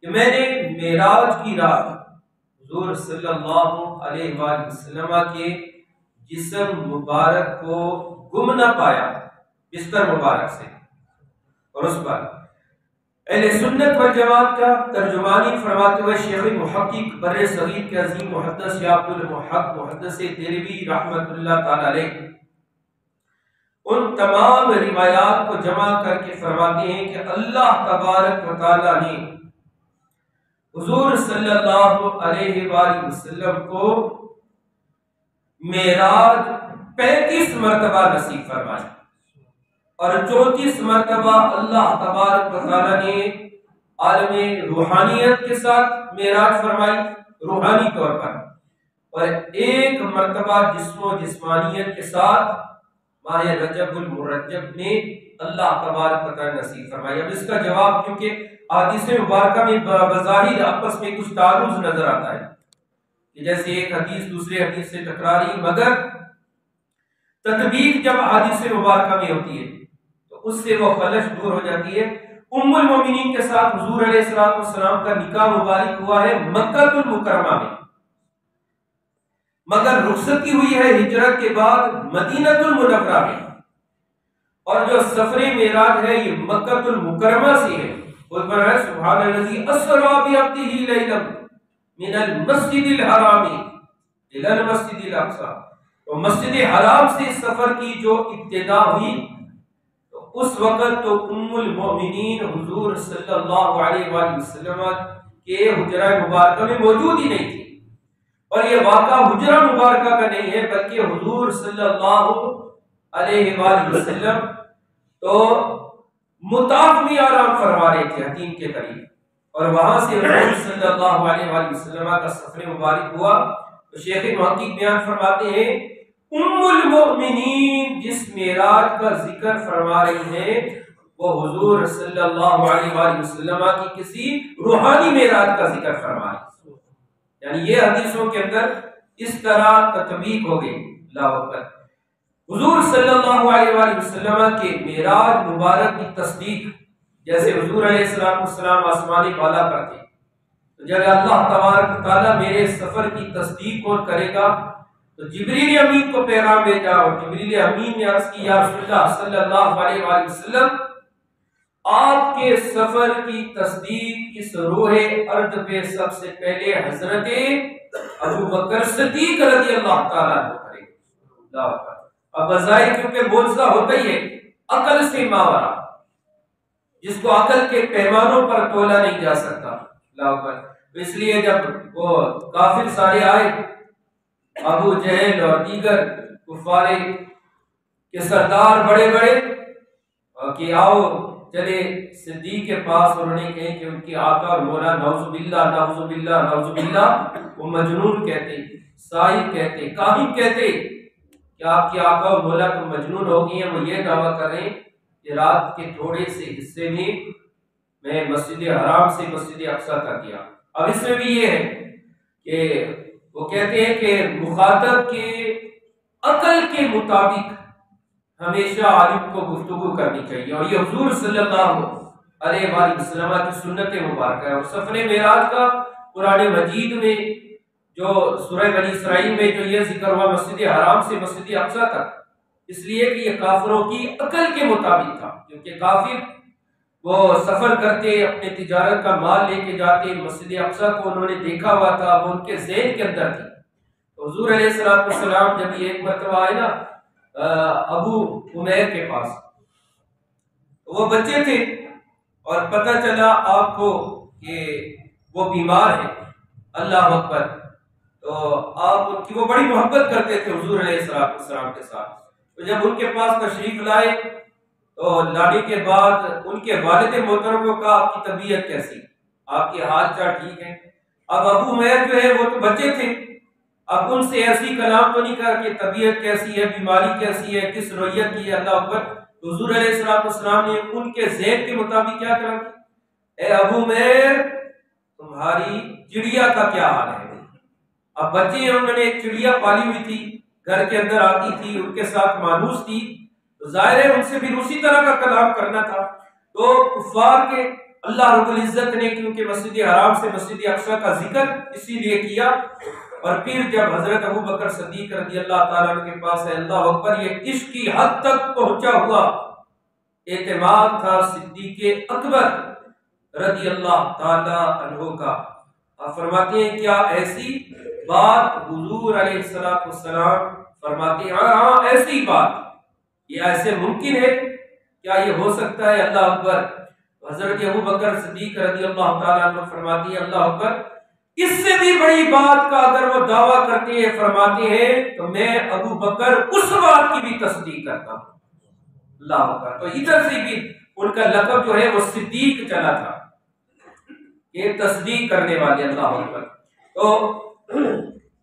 کہ میں نے معراج کی رات حضور صلی اللہ علیہ وآلہ وسلم کے جسم مبارک کو گم نہ پایا بستر مبارک سے، اور اس پر اہل سنت والجماعت کا ترجمانی فرماتے ہوئے شیخ محقق بر صغیر کے عظیم محدث عبد المحق محدث دہلوی رحمت اللہ تعالی علیہ ان تمام روایات کو جمع کر کے فرماتے ہیں کہ اللہ تبارک و تعالی نے حضور صلی اللہ علیہ وآلہ وسلم کو معراج 35 مرتبہ نصیب فرمائی، اور 34 مرتبہ اللہ تبارک و تعالی نے عالم روحانیت کے ساتھ معراج فرمائی روحانی طور پر، اور ایک مرتبہ جسم و جسمانیت کے ساتھ ماہ رجب المرجب میں اللہ تبارک و تعالی نصیب فرمائی۔ اب اس کا جواب، کیونکہ احادیث مبارکہ میں بظاہر آپس میں کچھ تعارض نظر آتا ہے کہ جیسے ایک حدیث دوسرے حدیث سے ٹکراری، مگر تطبیق جب احادیث مبارکہ میں ہوتی ہے تو اس سے وہ خلش دور ہو جاتی ہے۔ ام المومنین کے ساتھ حضور علیہ السلام کا نکاح مبارک ہوا ہے مکہ المکرمہ میں، مگر رخصتی ہوئی ہے ہجرت کے بعد مدینہ المنورہ میں، اور جو سفر معراج ہے یہ مکہ المکرمہ سے ہے۔ قل فرمایا سبحان الذی اسری بعبدہ لیلا من المسجد الحرام الی المسجد الاقصی، تو مسجد حرام سے سفر کی جو ابتدا ہوئی تو اس وقت تو ام المؤمنین حضور صلی اللہ علیہ وآلہ وسلم کے حجرہ مبارکہ میں موجود ہی نہیں تھی، اور یہ واقعہ حجرہ مبارکہ کا نہیں ہے بلکہ حضور صلی اللہ علیہ وآلہ وسلم تو مطاف میں آرام فرما رہے تھے حتیم کے قریب، اور وہاں سے حضور صلی اللہ علیہ وآلہ وسلم کا سفر مبارک ہوا۔ تو شیخ محقق بیان فرماتے ہیں ام المؤمنین جس معراج کا ذکر فرما رہی ہیں وہ حضور صلی اللہ علیہ وآلہ وسلم کی کسی روحانی معراج کا ذکر فرما رہی ہیں، یعنی یہ حدیثوں کے اندر اس طرح تطبیق ہو گئی۔ اللہ اکبر۔ حضور صلی اللہ علیہ وآلہ وسلم کے معراج مبارک کی تصدیق، جیسے حضور علیہ السلام آسمانی بالا پر تھے، تو جب اللہ تبارک تعالیٰ میرے سفر کی تصدیق کون کرے گا تو جبریل امین کو پیغام بھیجا، اور جبریل امین نے عرض کی یا رسول اللہ صلی اللہ علیہ وآلہ وسلم آپ کے سفر کی تصدیق اس روح ارض پہ سب سے پہلے حضرت ابو بکر صدیق رضی اللہ تعالیٰ عنہ کرے گا۔ اللہ اکبر۔ اب بظاہر کیونکہ معجزہ ہوتا ہی ہے عقل سے ماورا، جس کو عقل کے پیمانوں پر تولا نہیں جا سکتا۔ اللہ اکبر۔ تو اس لیے جب وہ کافر سارے آئے، ابو جہل اور دیگر کفار کے سردار بڑے بڑے کہ آؤ چلے صدیق کے پاس، انہوں نے کہیں کہ ان کی آقا اور مولا نعوذ باللہ نعوذ باللہ نعوذ باللہ وہ مجنون کہتے، ساحر کہتے، کاہن کہتے کہ آپ کی آقا اور مولا تو مجنون ہو گئی ہیں۔ وہ یہ دعویٰ کر رہے ہیں کہ رات کے تھوڑے سے حصے میں مسجد حرام سے مسجد اقصی تک گیا۔ اب اس میں بھی یہ ہے کہ وہ کہتے ہیں کہ مخاطب کے عقل کے مطابق ہمیشہ عالم کو گفتگو کرنی چاہیے، اور یہ حضور صلی اللہ علیہ وآلہ وسلم کی سنت مبارکہ ہے۔ اور سفر معراج کا قرآن مجید میں جو سورہ بنی اسرائیل میں جو یہ ذکر ہوا مسجد حرام سے مسجد اقصی تک، اس لیے کہ یہ کافروں کی عقل کے مطابق تھا، کیونکہ کافر وہ سفر کرتے اپنے تجارت کا مال لے کے جاتے، مسجد اقصی کو انہوں نے دیکھا ہوا تھا، وہ ان کے ذہن کے اندر تھی۔ تو حضور علیہ السلام جب یہ ایک مرتبہ آئے نا ابو عمیر کے پاس، وہ بچے تھے اور پتہ چلا آپ کو کہ وہ بیمار ہے۔ اللہ اکبر۔ تو آپ ان کی وہ بڑی محبت کرتے تھے حضور علیہ السلام کے ساتھ۔ تو جب ان کے پاس تشریف لائے تو لانے کے بعد ان کے والد محترم کو کہا آپ کی طبیعت کیسی، آپ کے حال چال ٹھیک ہے؟ اب ابو عمیر جو ہے وہ تو بچے تھے، اب ان سے ایسی کلام تو نہیں کہا کہ طبیعت کیسی ہے، بیماری کیسی ہے، کس رویت کی ہے۔ اللہ اکبر۔ حضور علیہ السلام نے ان کے ذہن کے مطابق کیا کہا، اے ابو عمیر تمہاری چڑیا کا کیا حال ہے؟ اب بچے ہیں، انہوں نے ایک چڑیا پالی ہوئی تھی، گھر کے اندر آتی تھی، ان کے ساتھ مانوس تھی، تو ظاہر ہے ان سے بھی اسی طرح کا کلام کرنا تھا۔ تو کفار کے اللہ رب العزت نے کیونکہ مسجد حرام سے مسجد اقصی کا ذکر اسی لیے کیا، اور پھر جب حضرت ابو بکر صدیق رضی اللہ تعالیٰ عنہ کے پاس ہے، اللہ اکبر، یہ عشق کی حد تک پہنچا ہوا اعتماد تھا صدیق اکبر رضی اللہ تعالیٰ عنہ کا۔ آپ فرماتے ہیں کیا ایسی بات حضور علیہ السلام فرماتے ہیں؟ ہاں ایسی بات، یہ ایسے ممکن ہے؟ کیا یہ ہو سکتا ہے؟ اللہ اکبر۔ حضرت ابو بکر صدیق رضی اللہ تعالیٰ عنہ فرماتی ہے اللہ اکبر، اس سے بھی بڑی بات کا اگر وہ دعویٰ کرتے ہیں، فرماتے ہیں تو میں ابو بکر اس بات کی بھی تصدیق کرتا ہوں۔ اللہ اکبر۔ تو ادھر سے بھی ان کا لقب جو ہے وہ صدیق چلا تھا، یہ تصدیق کرنے والے۔ اللہ اکبر۔ تو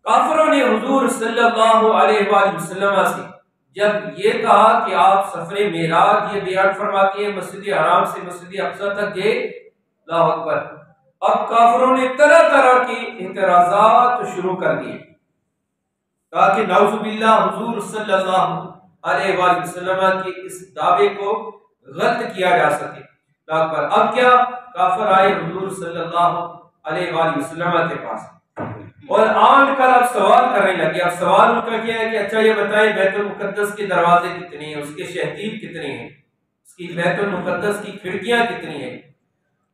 کافروں نے حضور صلی اللہ علیہ وآلہ وسلم سے جب یہ کہا کہ آپ سفر معراج یہ بیان فرماتے ہیں مسجد حرام سے مسجد اقصی تک گئے، اللہ اکبر، اب کافروں نے طرح طرح کے اعتراضات شروع کر دیے تاکہ نعوذ باللہ حضور صلی اللہ علیہ وآلہ وسلم کے اس دعوے کو غلط کیا جا سکے۔ اللہ اکبر۔ اب کیا کافر آئے حضور صلی اللہ علیہ وآلہ وسلم کے پاس اور آن کر اب سوال کرنے لگے۔ اب سوال ان کا کیا ہے کہ اچھا یہ بتائیں بیت المقدس کے دروازے کتنے ہیں، اس کے شہتیب کتنے ہیں، اس کی بیت المقدس کی کھڑکیاں کتنی ہیں۔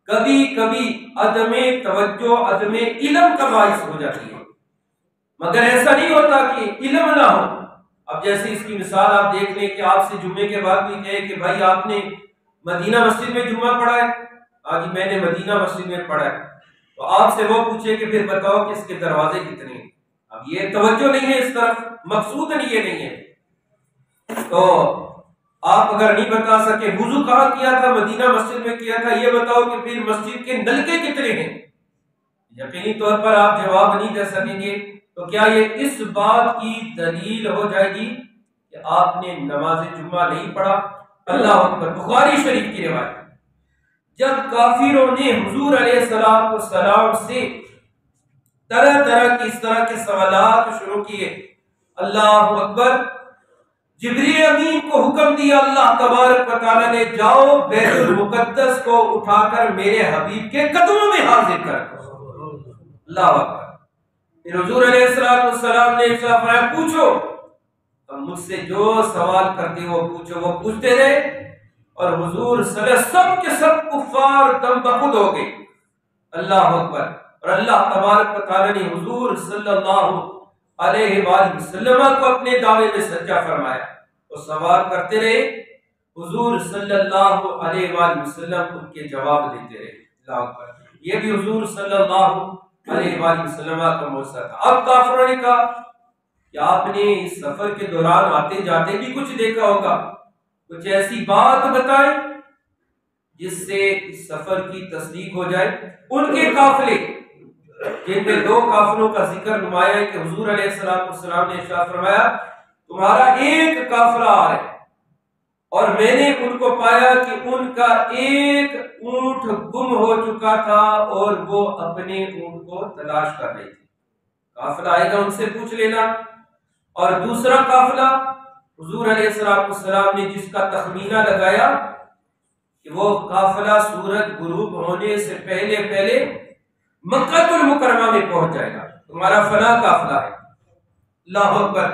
کبھی کبھی عدم توجہ عدم علم کا باعث ہو جاتی ہے، مگر ایسا نہیں ہوتا کہ علم نہ ہو۔ اب جیسے اس کی مثال آپ دیکھ لیں کہ آپ سے جمعے کے بعد بھی کہے کہ بھائی آپ نے مدینہ مسجد میں جمعہ پڑھا ہے؟ آج میں نے مدینہ مسجد میں پڑھا ہے۔ تو آپ سے وہ پوچھے کہ پھر بتاؤ کہ اس کے دروازے کتنے ہیں۔ اب یہ توجہ نہیں ہے اس طرف، مقصود یہ نہیں ہے۔ تو آپ اگر نہیں بتا سکے وضو کہاں کیا تھا، مدینہ مسجد میں کیا تھا، یہ بتاؤ کہ پھر مسجد کے نلکے کتنے ہیں، یقینی طور پر آپ جواب نہیں دے سکیں گے۔ تو کیا یہ اس بات کی دلیل ہو جائے گی کہ آپ نے نماز جمعہ نہیں پڑھا؟ اللہ اکبر۔ بخاری شریف کی روایت، جب کافروں نے حضور علیہ السلام سے طرح طرح کی اس طرح کے سوالات شروع کیے، اللہ اکبر، جبریل امین کو حکم دیا اللہ تبارک و تعالیٰ نے، جاؤ بیت المقدس کو اٹھا کر میرے حبیب کے قدموں میں حاضر کر۔ اللہ اکبر۔ پھر حضور علیہ السلام نے ارشاد فرمایا پوچھو، اب مجھ سے جو سوال کرتے وہ پوچھو۔ وہ پوچھتے رہے اور حضور صلی اللہ علیہ وسلم سب کے سب کفار دم بخود ہو گئے۔ اللہ اکبر۔ اور اللہ تبارک و تعالیٰ نے حضور صلی اللہ علیہ وآلہ وسلم کو اپنے دعوے میں سچا فرمایا۔ وہ سوال کرتے رہے، حضور صلی اللہ علیہ وآلہ وسلم ان کے جواب دیتے رہے۔ اللہ اکبر۔ یہ بھی حضور صلی اللہ علیہ وآلہ وسلم کا معجزہ تھا۔ اب کافروں نے کہا کہ آپ نے اس سفر کے دوران آتے جاتے بھی کچھ دیکھا ہوگا، کچھ ایسی بات بتائیں جس سے اس سفر کی تصدیق ہو جائے۔ ان کے قافلے، جن میں دو قافلوں کا ذکر نمایا ہے کہ حضور علیہ السلام نے ارشاد فرمایا تمہارا ایک قافلہ آ رہا ہے، اور میں نے ان کو پایا کہ ان کا ایک اونٹ گم ہو چکا تھا اور وہ اپنے اونٹ کو تلاش کر رہے تھے۔ قافلہ آئے گا ان سے پوچھ لینا۔ اور دوسرا قافلہ حضور علیہ السلام نے جس کا تخمینہ لگایا کہ وہ قافلہ سورج غروب ہونے سے پہلے پہلے مکہ المکرمہ میں پہنچ جائے گا، تمہارا فلاں قافلہ ہے۔ اللہ اکبر۔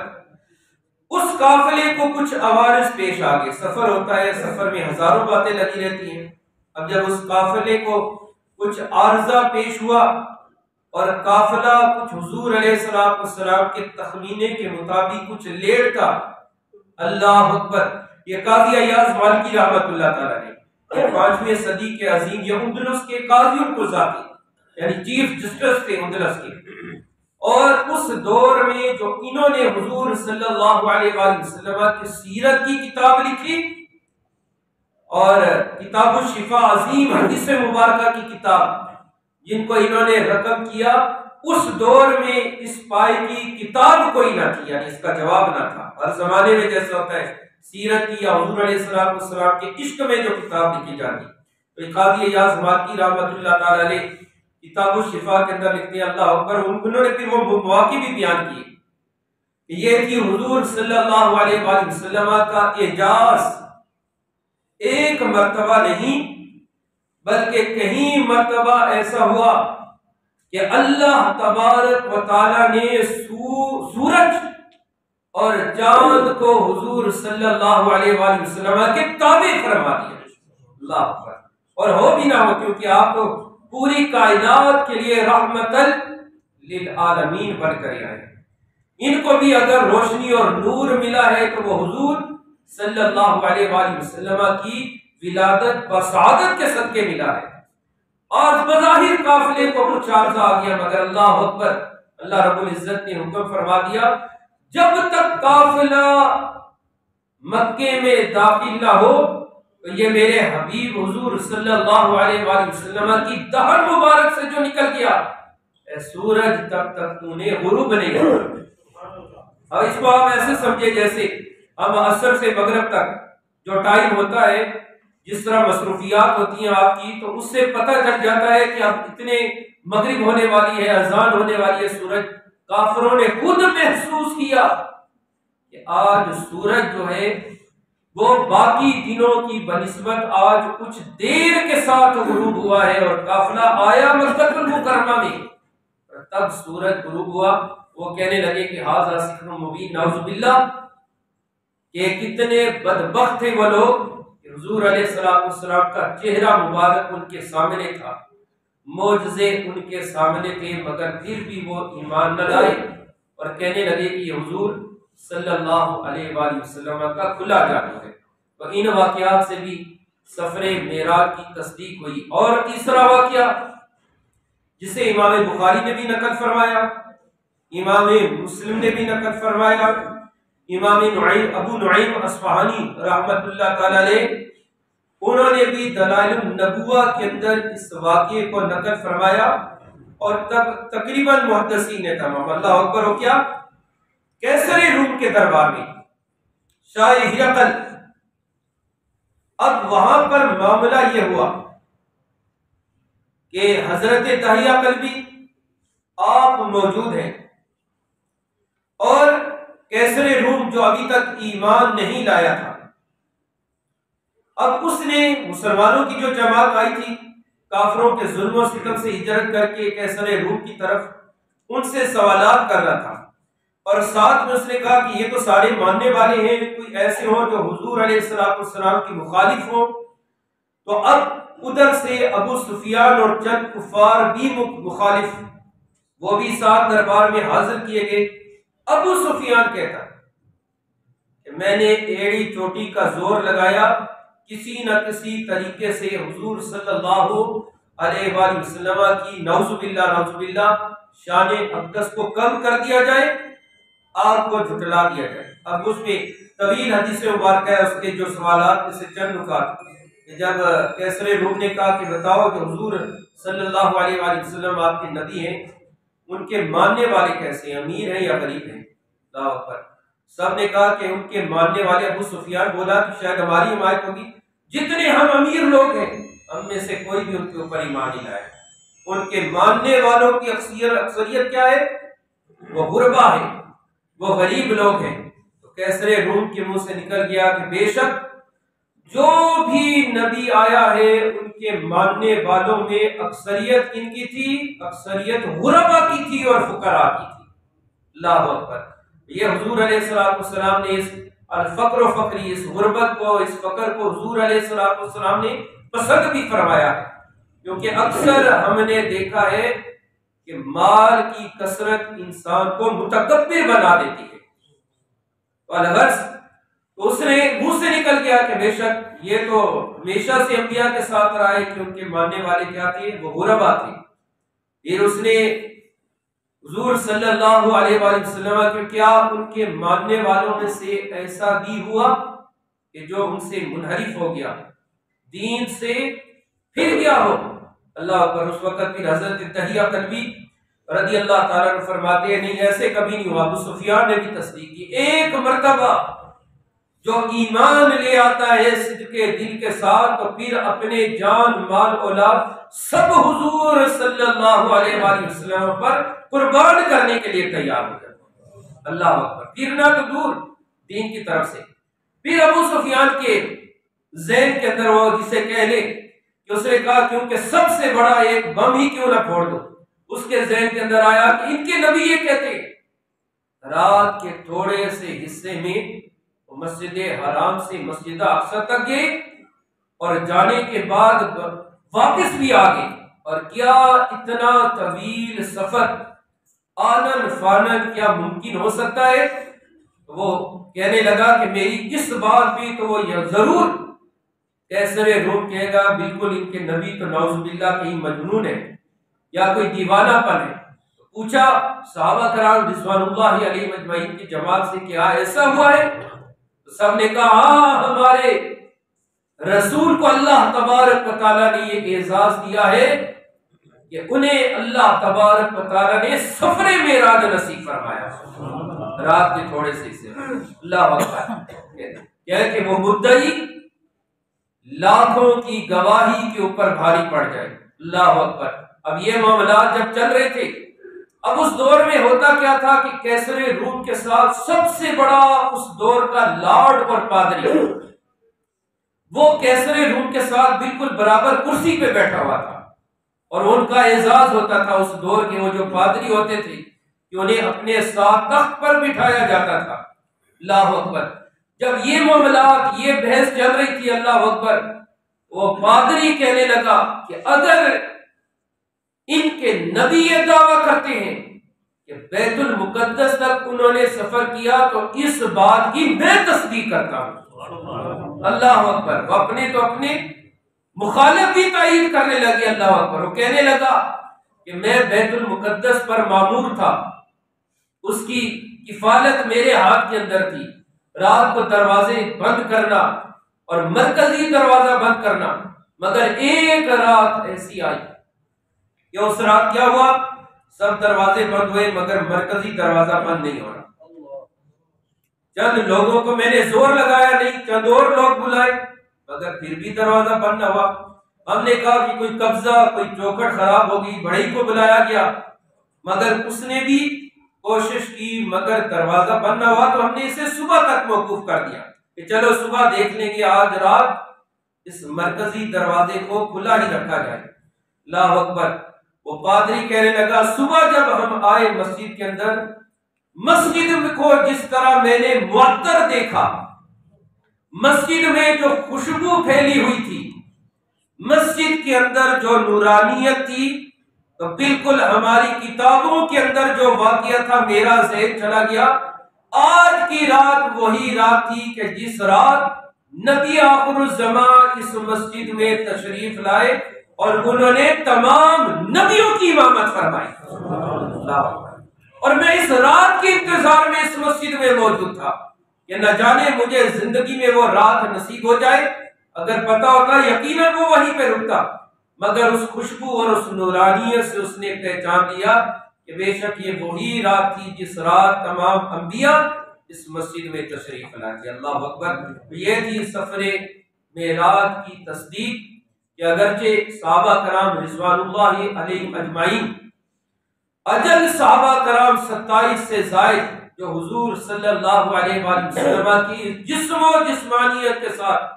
اس قافلے کو کچھ عوارض پیش آ گئے۔ سفر ہوتا ہے، سفر میں ہزاروں باتیں لگی رہتی ہیں۔ اب جب اس قافلے کو کچھ عارضہ پیش ہوا اور قافلہ کچھ حضور علیہ السلام کے تخمینے کے مطابق کچھ لیٹ تھا، اللہ اکبر، یہ قاضی ایاز مالکی رحمۃ اللہ تعالیٰ نے 5ویں صدی کے عظیم یہ اندلس کے قاضی القضاتی یعنی چیف جسٹس تھے اندلس کے، اور اس دور میں جو انہوں نے حضور صلی اللہ علیہ وآلہ وسلم کی سیرت کی کتاب لکھی اور کتاب الشفا عظیم حدیث مبارکہ کی کتاب جن کو انہوں نے رقم کیا، اس دور میں اس پائے کی کتاب کوئی نہ تھی، یعنی اس کا جواب نہ تھا۔ ہر زمانے میں جیسا ہوتا ہے سیرت کی یا حضور علیہ السلام کے عشق میں جو کتاب لکھی جاتی، تو قاضی ایاز مالکی رحمۃ اللہ تعالی علیہ کتاب الشفا کے اندر لکھتے ہیں، اللہ اکبر، انہوں نے پھر وہ مواقع بھی بیان کیے کہ یہ کہ حضور صلی اللہ علیہ وآلہ وسلم کا اعجاز ایک مرتبہ نہیں بلکہ کہیں مرتبہ ایسا ہوا کہ اللہ تبارک و تعالیٰ نے سورج اور چاند کو حضور صلی اللہ علیہ وآلہ وسلم کے تابع فرما دیا۔ اللہ اکبر۔ اور ہو بھی نہ ہو، کیونکہ آپ تو پوری کائنات کے لیے رحمت للعالمین بن کر آئے، ان کو بھی اگر روشنی اور نور ملا ہے تو وہ حضور صلی اللہ علیہ وآلہ وسلم کی ولادت بسعادت کے صدقے ملا ہے۔ آج بظاہر قافلے کو کچھ عارضہ آ گیا، مگر اللہ اکبر، اللہ رب العزت نے حکم فرما دیا جب تک قافلہ مکے میں داخل نہ ہو تو یہ میرے حبیب حضور صلی اللہ علیہ وآلہ وسلم کی دہن مبارک سے جو نکل گیا، اے سورج تب تک تو نے غروب نہیں ہوگا۔ اور اس کو آپ ایسے سمجھے جیسے ہم عصر سے مغرب تک جو ٹائم ہوتا ہے، جس طرح مصروفیات ہوتی ہیں آپ کی، تو اس سے پتہ چل جاتا ہے کہ اب اتنے مغرب ہونے والی ہے، اذان ہونے والی ہے۔ سورج کافروں نے خود محسوس کیا کہ آج سورج جو ہے وہ باقی دنوں کی بنسبت آج کچھ دیر کے ساتھ غروب ہوا ہے، اور قافلہ آیا مکہ المکرمہ میں، تب سورج غروب ہوا۔ وہ کہنے لگے کہ ھذا سحر مبین، نعوذ باللہ، کہ کتنے بدبخت تھے وہ لوگ کہ حضور علیہ السلام کا چہرہ مبارک ان کے سامنے تھا، معجزے ان کے سامنے تھے، مگر پھر بھی وہ ایمان نہ لائے اور کہنے لگے کہ یہ حضور صلی اللہ علیہ وآلہ وسلم کا کھلا جادو ہے۔ تو ان واقعات سے بھی سفر معراج کی تصدیق ہوئی۔ اور تیسرا واقعہ جسے امام بخاری نے بھی نقل فرمایا، امام مسلم نے بھی نقل فرمایا، امام ابو نعیم اصفہانی رحمت اللہ تعالی علیہ انہوں نے بھی دلائل النبوہ کے اندر اس واقعے کو نقل فرمایا، اور تب تقریباً محدثین نے تمام، اللہ اکبر، ہو کیا کیسر روم کے دربار میں شاہ ہرقل، اب وہاں پر معاملہ یہ ہوا کہ حضرت دحیہ کلبی آپ موجود ہیں، اور کیسر روم جو ابھی تک ایمان نہیں لایا تھا، اب اس نے مسلمانوں کی جو جماعت آئی تھی کافروں کے ظلم و ستم سے ہجرت کر کے کیسر روم کی طرف، ان سے سوالات کر رہا تھا، اور ساتھ میں اس نے کہا کہ یہ تو سارے ماننے والے ہیں، کوئی ایسے ہوں جو حضور علیہ السلام کی مخالف ہوں۔ تو اب ادھر سے ابو سفیان اور چند کفار بھی مخالف، وہ بھی ساتھ دربار میں حاضر کیے گئے۔ ابو سفیان کہتا کہ میں نے ایڑی چوٹی کا زور لگایا، کسی نہ کسی طریقے سے حضور صلی اللہ علیہ وآلہ وسلم کی نعوذ باللہ شان اقدس کو کم کر دیا جائے، آپ کو جھٹلا دیا جائے۔ اب اس میں طویل حدیث مبارکہ ہے، اس کے جو سوالات میں سے چند نکات کہ جب کیسر روم نے کہا کہ بتاؤ کہ حضور صلی اللہ علیہ وآلہ وسلم آپ کے نبی ہیں، ان کے ماننے والے کیسے ہیں، امیر ہیں یا غریب ہیں؟ اللہ اکبر۔ سب نے کہا کہ ان کے ماننے والے، ابو سفیان بولا کہ شاید ہماری حمایت ہوگی، جتنے ہم امیر لوگ ہیں ہم میں سے کوئی بھی ان کے اوپر ایمان نہیں لائے۔ ان کے ماننے والوں کی اکثریت کیا ہے؟ وہ غربا ہے، وہ غریب لوگ ہیں۔ تو کیسر روم کے منہ سے نکل گیا کہ بے شک جو بھی نبی آیا ہے ان کے ماننے والوں میں اکثریت ان کی تھی، اکثریت غربا کی تھی اور فقراء کی تھی۔ اللہ اکبر۔ یہ حضور علیہ السلام نے اس الفقر و فقری، اس غربت کو، اس فقر کو حضور علیہ السلام نے پسند بھی فرمایا ہے، کیونکہ اکثر ہم نے دیکھا ہے کہ مال کی کثرت انسان کو متکبر بنا دیتی ہے۔ الغرض تو اس نے منہ سے نکل گیا کہ بے شک یہ تو ہمیشہ سے انبیاء کے ساتھ رہا ہے کہ ان کے ماننے والے کیا تھے؟ وہ غربا تھے۔ پھر اس نے حضور صلی اللہ علیہ وآلہ وسلم کہ کیا ان کے ماننے والوں میں سے ایسا بھی ہوا کہ جو ان سے منحرف ہو گیا، دین سے پھر گیا ہو؟ اللہ اکبر۔ اس وقت پھر حضرت دحیہ کلبی رضی اللہ تعالیٰ عنہ فرماتے ہیں نہیں، ایسے کبھی نہیں ہوا۔ ابو سفیان نے بھی تصدیق کی، ایک مرتبہ جو ایمان لے آتا ہے صدق دل کے ساتھ تو پھر اپنے جان مال اولاد سب حضور صلی اللہ علیہ وآلہ وسلم پر قربان کرنے کے لیے تیار ہو جاتا ہے۔ اللہ اکبر۔ پھر نہ تو دور دین کی طرف سے، پھر ابو سفیان کے ذہن کے اندر وہ جسے کہہ لے کہ اس نے کہا کیونکہ سب سے بڑا ایک بم ہی کیوں نہ پھوڑ دو۔ اس کے ذہن کے اندر آیا کہ ان کے نبی یہ کہتے ہیں۔ رات کے تھوڑے سے حصے میں مسجد حرام سے مسجد اقصی تک گئے اور جانے کے بعد واپس بھی آ گئے، اور کیا اتنا طویل سفر آنن فانن کیا ممکن ہو سکتا ہے؟ وہ کہنے لگا کہ میری اس بات پہ تو وہ یہ ضرور کیسر روم کہے گا بالکل ان کے نبی تو نعوذ باللہ کہیں مجنون ہے یا کوئی دیوانہ پن ہے۔ پوچھا صحابہ کرام رضوان اللہ علیہ اجمعین کی جماعت سے کیا ایسا ہوا ہے؟ تو سب نے کہا ہاں، ہمارے رسول کو اللہ تبارک و تعالیٰ نے یہ اعزاز دیا ہے کہ انہیں اللہ تبارک و تعالیٰ نے سفر معراج نصیب فرمایا رات کے تھوڑے سے حصے۔ اللہ اکبر، کیا ہے کہ وہ مدعی لاکھوں کی گواہی کے اوپر بھاری پڑ جائے۔ اللہ اکبر۔ اب یہ معاملات جب چل رہے تھے، اب اس دور میں ہوتا کیا تھا کہ کیسر روم کے ساتھ سب سے بڑا اس دور کا لارڈ اور پادری، وہ کیسر روم کے ساتھ بالکل برابر کرسی پہ بیٹھا ہوا تھا، اور ان کا اعزاز ہوتا تھا اس دور کے وہ جو پادری ہوتے تھے کہ انہیں اپنے ساتھ تخت پر بٹھایا جاتا تھا۔ اللہ اکبر۔ جب یہ معاملات، یہ بحث چل رہی تھی، اللہ اکبر، وہ پادری کہنے لگا کہ اگر ان کے نبی یہ دعویٰ کرتے ہیں کہ بیت المقدس تک انہوں نے سفر کیا تو اس بات کی میں تصدیق کرتا ہوں۔ اللہ اکبر۔ وہ اپنے مخالف بھی تائید کرنے لگے۔ اللہ اکبر۔ وہ کہنے لگا کہ میں بیت المقدس پر مامور تھا، اس کی کفالت میرے ہاتھ کے اندر تھی، رات کو دروازے بند کرنا اور مرکزی دروازہ بند کرنا، مگر ایک رات ایسی آئی کہ اس رات کیا ہوا، سب دروازے بند ہوئے مگر مرکزی دروازہ بند نہیں ہو رہا۔ چند لوگوں کو میں نے زور لگایا نہیں، چند اور لوگ بلائے مگر پھر بھی دروازہ بند نہ ہوا۔ ہم نے کہا کہ کوئی قبضہ، کوئی چوکھٹ خراب ہوگی، بڑھئی کو بلایا گیا مگر اس نے بھی کوشش کی مگر دروازہ بند نہ ہوا، تو ہم نے اسے صبح تک موقوف کر دیا کہ چلو صبح دیکھ لیں گے، آج رات اس مرکزی دروازے کو کھلا ہی رکھا جائے۔ اللہ اکبر۔ وہ پادری کہنے لگا صبح جب ہم آئے مسجد کے اندر، مسجد کو جس طرح میں نے معطر دیکھا، مسجد میں جو خوشبو پھیلی ہوئی تھی، مسجد کے اندر جو نورانیت تھی، تو بالکل ہماری کتابوں کے اندر جو واقعہ تھا میرا ذہن چلا گیا۔ آج کی رات وہی رات تھی کہ جس رات نبی آخر الزمان اس مسجد میں تشریف لائے اور انہوں نے تمام نبیوں کی امامت فرمائی۔ اور میں اس رات کے انتظار میں اس مسجد میں موجود تھا کہ نہ جانے مجھے زندگی میں وہ رات نصیب ہو جائے، اگر پتا ہوتا یقیناً وہ وہیں پہ رکتا، مگر اس خوشبو اور اس نورانیت سے اس نے پہچان لیا کہ بے شک یہ وہی رات تھی جس رات تمام انبیاء اس مسجد میں تشریف لائے تھے۔ اللہ اکبر۔ یہ تھی سفر معراج کی تصدیق کہ اگرچہ صحابہ کرام رضوان اللہ علیہ اجمعین، اجل صحابہ کرام 27 سے زائد جو حضور صلی اللہ علیہ وآلہ وسلم کی جسم و جسمانیت کے ساتھ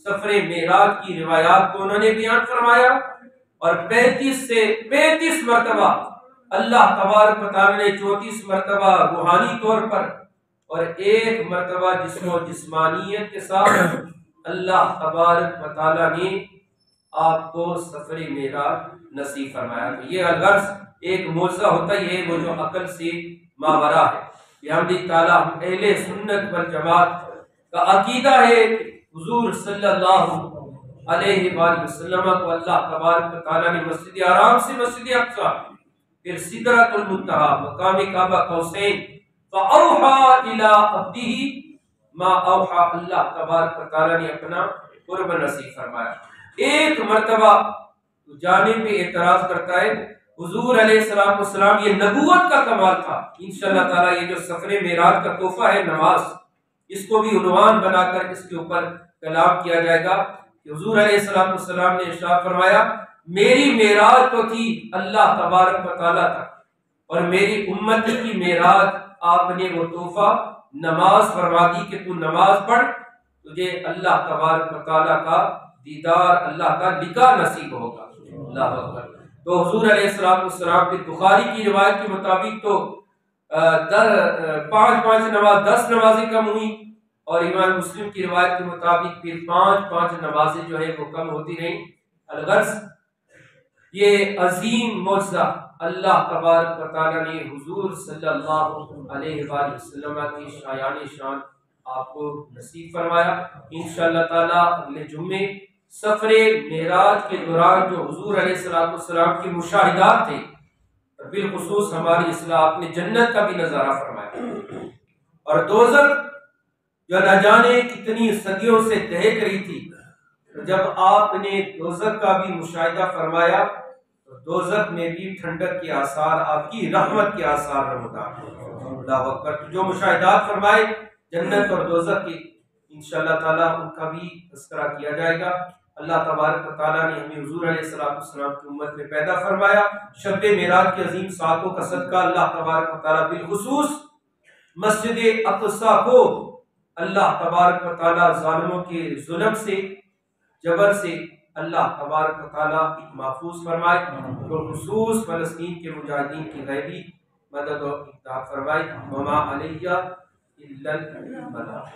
سفر معراج کی روایات کو انہوں نے بیان فرمایا، اور 35 سے 35 مرتبہ اللہ تبارک و تعالی نے 34 مرتبہ روحانی طور پر اور 1 مرتبہ جسم و جسمانیت کے ساتھ اللہ تبارک و تعالی نے آپ کو سفر معراج نصیب فرمایا۔ تو یہ غرض ایک معجزہ ہوتا ہی ہے وہ جو عقل سے ماورا ہے۔ بحمد تعالی اہل سنت والجماعت کا عقیدہ ہے کہ حضور صلی اللہ علیہ وآلہ وسلم کو اللہ تبارک و تعالی نے مسجد حرام سے مسجد اقصی، پھر سدرۃ المنتہا، مقام کعبہ قوسین، فاوحی الی عبدہ ما اوحی، اللہ تبارک و تعالی نے اپنا قرب نصیب فرمایا۔ ایک مرتبہ جانے پہ اعتراض کرتا ہے حضور علیہ السلام، یہ نبوت کا کمال تھا۔ انشاءاللہ تعالی یہ جو سفر معراج کا تحفہ ہے نماز، اس کو بھی عنوان بنا کر اس کے اوپر کلام کیا جائے گا کہ حضور علیہ السلام نے ارشاد فرمایا میری معراج تو تھی اللہ تبارک و تعالیٰ تک، اور میری امتی کی معراج آپ نے وہ تحفہ نماز فرما دی کہ تو نماز پڑھ، تجھے اللہ تبارک و تعالیٰ کا دیدار اللہ کا لقاء نصیب ہوگا۔ اللہ اکبر۔ تو حضور علیہ السلام کی بخاری کی روایت کے مطابق تو 5 نماز 10 نمازیں کم ہوئی، اور امام مسلم کی روایت کے مطابق پھر 5 نمازیں جو ہے وہ کم ہوتی رہیں۔ الغرض یہ عظیم معجزہ اللہ تبارک و تعالیٰ نے حضور صلی اللہ علیہ وآلہ وسلم کی شایان شان آپ کو نصیب فرمایا۔ انشاءاللہ تعالیٰ اگلے جمعے سفر معراج کے دوران جو حضور علیہ السلام کے مشاہدات تھے، بالخصوص ہماری اصلاح آپ نے جنت کا بھی نظارہ فرمایا، اور دوزخ جو نہ جانے کتنی صدیوں سے دہک رہی تھی، جب آپ نے دوزخ کا بھی مشاہدہ فرمایا تو دوزخ میں بھی ٹھنڈک کے آثار، آپ کی رحمت کے آثار نمودار۔ اللہ اکبر۔ جو مشاہدات فرمائے جنت اور دوزخ کے، انشاءاللہ تعالیٰ ان کا بھی تذکرہ کیا جائے گا۔ اللہ تبارک و تعالیٰ نے ہمیں حضور علیہ السلام کی امت میں پیدا فرمایا۔ شب معراج کی عظیم ساعتوں کا صدقہ اللہ تبارک و تعالیٰ بالخصوص مسجد اقصی کو اللہ تبارک و تعالیٰ ظالموں کے ظلم سے، جبر سے اللہ تبارک و تعالیٰ محفوظ فرمائے، بالخصوص فلسطین کے مجاہدین کی غیبی مدد و امداد فرمائے۔ وما علیہ الا البلاغ۔